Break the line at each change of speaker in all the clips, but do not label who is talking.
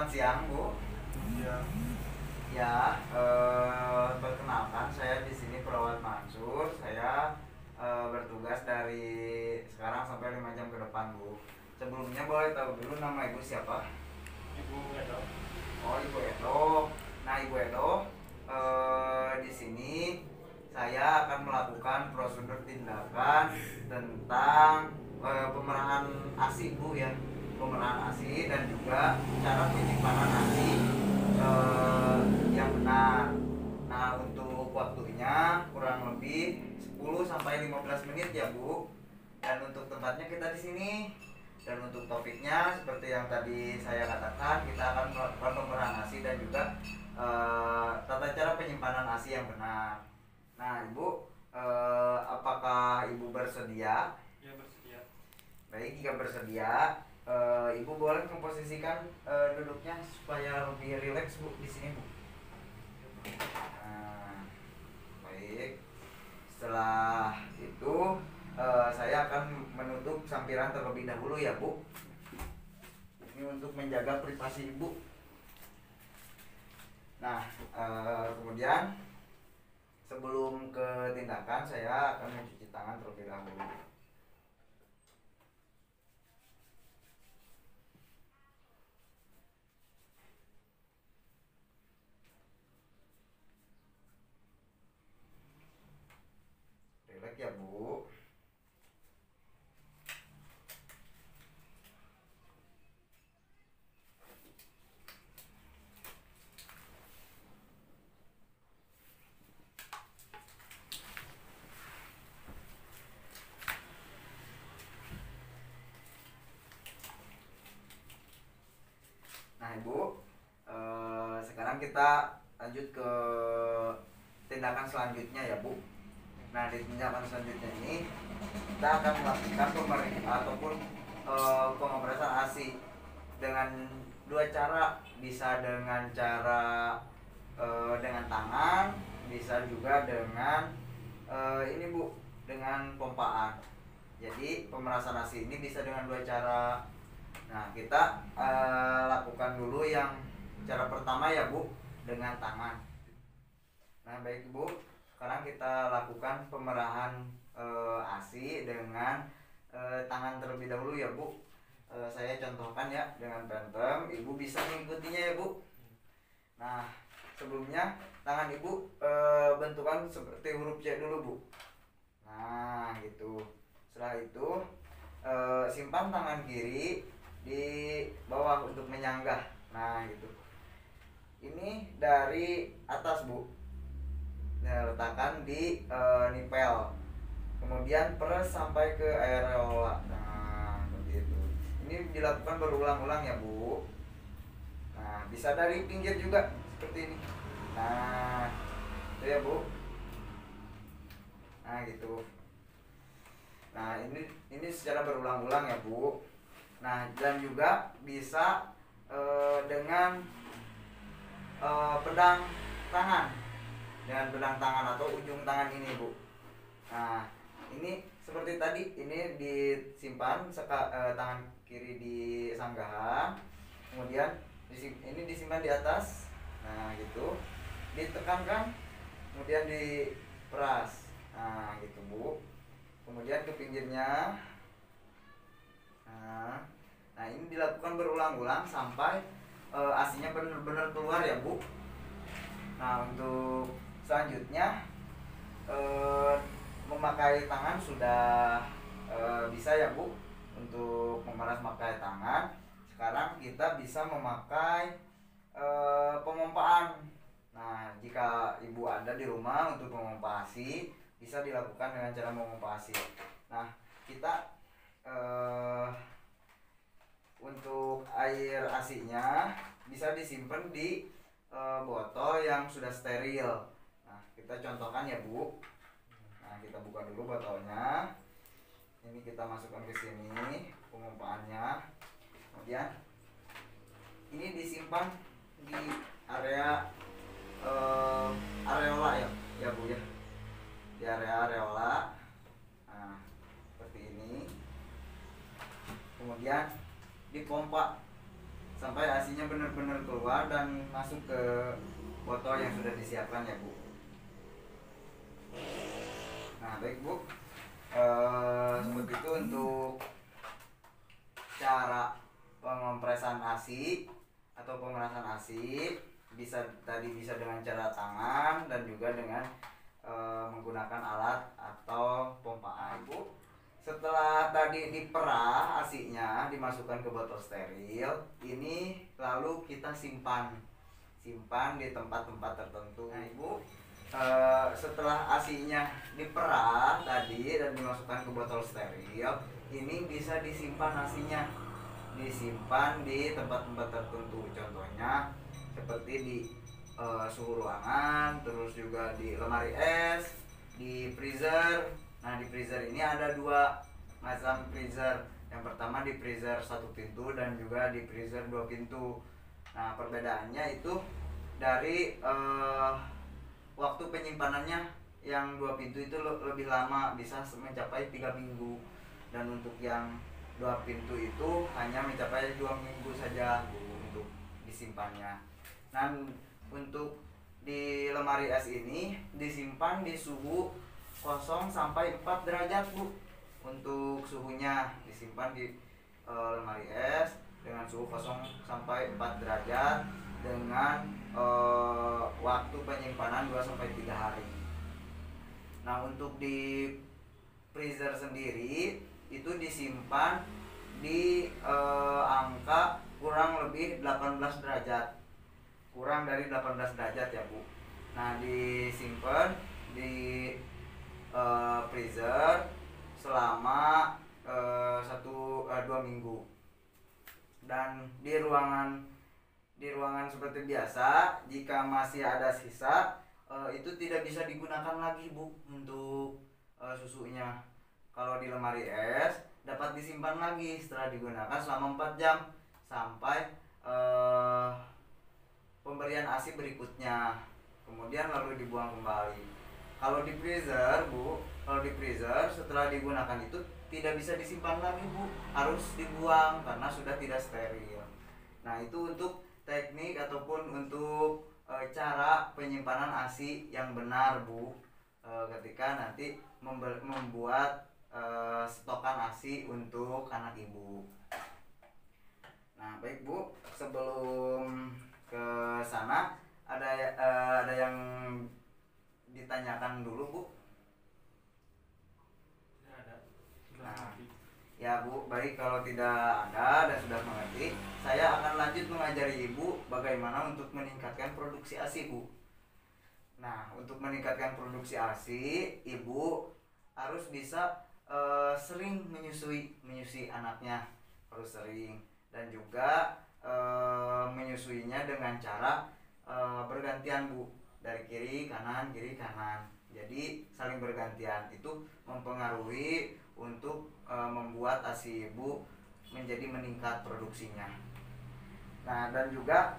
Selamat siang, Bu.
Ya,
Ya, perkenalkan saya di sini perawat Mansur. Saya bertugas dari sekarang sampai 5 jam ke depan, Bu. Sebelumnya boleh tahu dulu nama Ibu siapa?
Ibu Edo.
Oh, Ibu Edo. Nah, Ibu Edo, di sini saya akan melakukan prosedur tindakan tentang pemerahan ASI, Bu, ya. Pemerahan ASI dan juga cara penyimpanan ASI eh, yang benar. Nah, untuk waktunya kurang lebih 10 sampai 15 menit ya, Bu. Dan untuk tempatnya kita di sini. Dan untuk topiknya seperti yang tadi saya katakan, kita akan melakukan pemerahan ASI dan juga tata cara penyimpanan ASI yang benar. Nah, Ibu, apakah Ibu bersedia?
Ya, bersedia.
Baik, jika bersedia, Ibu boleh memposisikan duduknya supaya lebih rileks, Bu, di sini, Bu. Nah, baik. Setelah itu saya akan menutup sampiran terlebih dahulu ya, Bu. Ini untuk menjaga privasi Ibu. Nah, kemudian sebelum ke tindakan saya akan mencuci tangan terlebih dahulu. Rileks ya, Bu. Nah, Ibu, sekarang kita lanjut ke tindakan selanjutnya ya, Bu. Nah, di tindakan selanjutnya ini kita akan melakukan pemeriksaan ataupun pengoperasian ASI dengan dua cara, bisa dengan cara dengan tangan, bisa juga dengan ini, Bu, dengan pompaan. Jadi pemerasan ASI ini bisa dengan dua cara. Nah, kita lakukan dulu yang cara pertama ya, Bu, dengan tangan. Nah, baik, Bu, sekarang kita lakukan pemerahan ASI dengan tangan terlebih dahulu ya, Bu. Saya contohkan ya dengan Phantom. Ibu bisa mengikutinya ya, Bu. Nah, sebelumnya tangan Ibu bentukan seperti huruf C dulu, Bu. Nah, gitu. Setelah itu simpan tangan kiri di bawah untuk menyanggah. Nah, gitu. Ini dari atas, Bu. Nah, letakkan di nipel. Kemudian peres sampai ke areola. Nah, seperti itu. Ini dilakukan berulang-ulang ya, Bu. Nah, bisa dari pinggir juga seperti ini. Nah, itu ya, Bu. Nah, gitu. Nah, ini secara berulang-ulang ya, Bu. Nah, dan juga bisa dengan pedang tangan. Dengan pedang tangan atau ujung tangan ini, Bu. Nah, ini seperti tadi, ini disimpan tangan kiri di sanggahan, kemudian ini disimpan di atas. Nah, gitu. Ditekankan, kemudian diperas. Nah, gitu, Bu. Kemudian ke pinggirnya. Nah, ini dilakukan berulang-ulang sampai asinya benar-benar keluar ya, Bu. Nah, untuk selanjutnya eh, memakai tangan sudah bisa ya, Bu, untuk memeras pakai tangan. Sekarang kita bisa memakai pemompaan. Nah, jika Ibu ada di rumah untuk memompa ASI, bisa dilakukan dengan cara memompa ASI. Nah, kita untuk air ASI-nya bisa disimpan di botol yang sudah steril. Nah, kita contohkan ya, Bu. Nah, kita buka dulu botolnya. Ini kita masukkan ke sini pemompaannya. Kemudian ini disimpan di area areola ya, ya, Bu, ya. Di area areola. Nah, seperti ini. Kemudian dipompa sampai asinya benar-benar keluar dan masuk ke botol yang sudah disiapkan ya Bu. Nah baik Bu, seperti itu untuk cara pengompresan ASI atau pemerasan ASI. Bisa dengan cara tangan dan juga dengan menggunakan alat atau pompa air Bu. Setelah tadi diperah asinya, dimasukkan ke botol steril, ini lalu kita simpan di tempat-tempat tertentu. Nah Ibu, setelah asinya diperah tadi dan dimasukkan ke botol steril, ini bisa disimpan asinya, disimpan di tempat-tempat tertentu. Contohnya seperti di suhu ruangan, terus juga di lemari es, di freezer. Nah di freezer ini ada dua macam freezer. Yang pertama di freezer satu pintu dan juga di freezer dua pintu. Nah perbedaannya itu dari waktu penyimpanannya. Yang dua pintu itu lebih lama, bisa mencapai 3 minggu, dan untuk yang dua pintu itu hanya mencapai 2 minggu saja Bu, untuk disimpannya. Dan untuk di lemari es ini disimpan di suhu 0 sampai 4 derajat Bu. Untuk suhunya disimpan di lemari es dengan suhu 0 sampai 4 derajat dengan waktu penyimpanan 2 sampai 3 hari. Nah, untuk di freezer sendiri itu disimpan di angka kurang lebih 18 derajat. Kurang dari 18 derajat ya, Bu. Nah, disimpan di freezer selama 2 minggu. Dan di ruangan seperti biasa, jika masih ada sisa, itu tidak bisa digunakan lagi Bu untuk susunya. Kalau di lemari es dapat disimpan lagi setelah digunakan selama 4 jam sampai pemberian ASI berikutnya, kemudian lalu dibuang kembali. Kalau di freezer Bu, setelah digunakan itu tidak bisa disimpan lagi Bu, harus dibuang karena sudah tidak steril. Nah itu untuk teknik ataupun untuk cara penyimpanan ASI yang benar Bu, ketika nanti membuat stokan ASI untuk anak Ibu. Nah baik Bu, sebelum ke sana ada yang ditanyakan dulu Bu? Nah, ya Bu, baik, kalau tidak ada dan sudah mengerti, saya akan lanjut mengajari Ibu bagaimana untuk meningkatkan produksi ASI Bu. Nah, untuk meningkatkan produksi ASI, Ibu harus bisa sering menyusui anaknya, harus sering, dan juga menyusuinya dengan cara bergantian Bu, dari kiri kanan. Jadi saling bergantian, itu mempengaruhi untuk membuat ASI Ibu menjadi meningkat produksinya. Nah, dan juga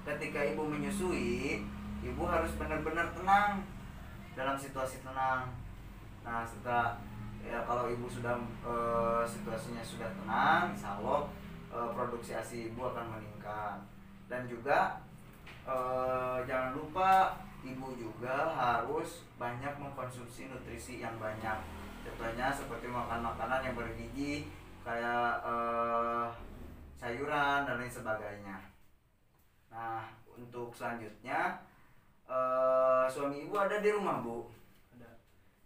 ketika Ibu menyusui, Ibu harus benar-benar tenang, dalam situasi tenang. Nah, setelah kalau Ibu sudah situasinya sudah tenang, insya Allah produksi ASI Ibu akan meningkat. Dan juga jangan lupa Ibu juga harus banyak mengkonsumsi nutrisi yang banyak. Contohnya seperti makan makanan yang bergizi, kayak sayuran dan lain sebagainya. Nah, untuk selanjutnya, suami Ibu ada di rumah Bu?
Ada.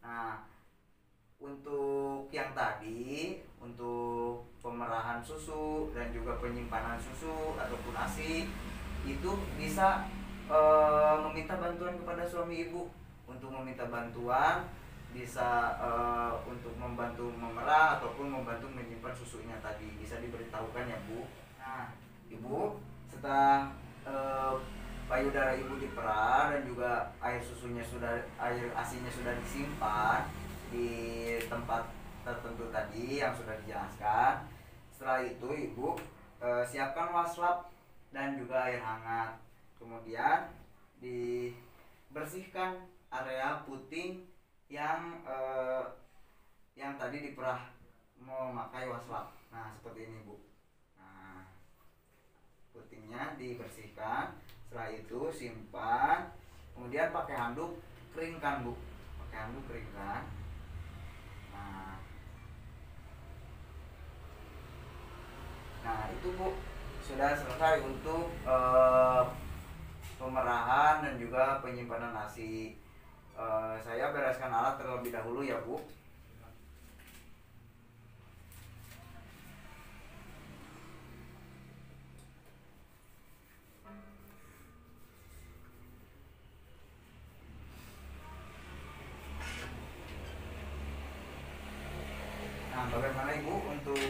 Nah, untuk yang tadi, untuk pemerahan susu dan juga penyimpanan susu ataupun ASI, itu bisa meminta bantuan kepada suami Ibu. Untuk meminta bantuan bisa untuk membantu memerah ataupun membantu menyimpan susunya tadi, bisa diberitahukan ya Bu. Nah Ibu, setelah payudara Ibu diperah dan juga air ASInya sudah disimpan di tempat tertentu tadi yang sudah dijelaskan, setelah itu Ibu siapkan waslap dan juga air hangat. Kemudian dibersihkan area puting yang tadi diperah memakai waslap. Nah seperti ini Bu. Nah semuanya dibersihkan. Setelah itu simpan, kemudian pakai handuk keringkan Bu, pakai handuk keringkan. Nah, itu Bu sudah selesai untuk pemerahan dan juga penyimpanan nasi. Saya bereskan alat terlebih dahulu ya Bu. Nah, bagaimana Ibu untuk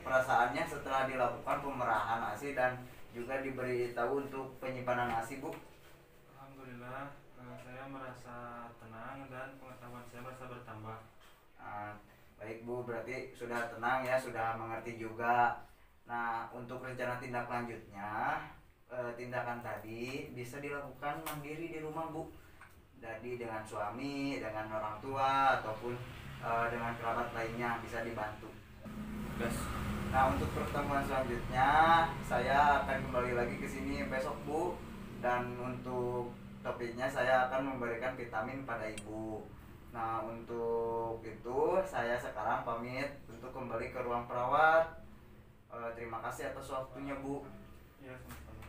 perasaannya setelah dilakukan pemerahan nasi dan juga diberitahu untuk penyimpanan nasi Bu?
Alhamdulillah, saya merasa tenang dan pengetahuan saya merasa bertambah.
Nah, baik Bu, berarti sudah tenang ya, sudah mengerti juga. Nah, untuk rencana tindak lanjutnya, tindakan tadi bisa dilakukan mandiri di rumah Bu. Jadi dengan suami, dengan orang tua, ataupun dengan kerabat lainnya bisa dibantu.
Gas.
Nah, untuk pertemuan selanjutnya saya akan kembali lagi ke sini besok Bu, dan untuk topiknya saya akan memberikan vitamin pada Ibu. Nah, untuk itu saya sekarang pamit untuk kembali ke ruang perawat. Terima kasih atas waktunya Bu.
Ya, sama-sama.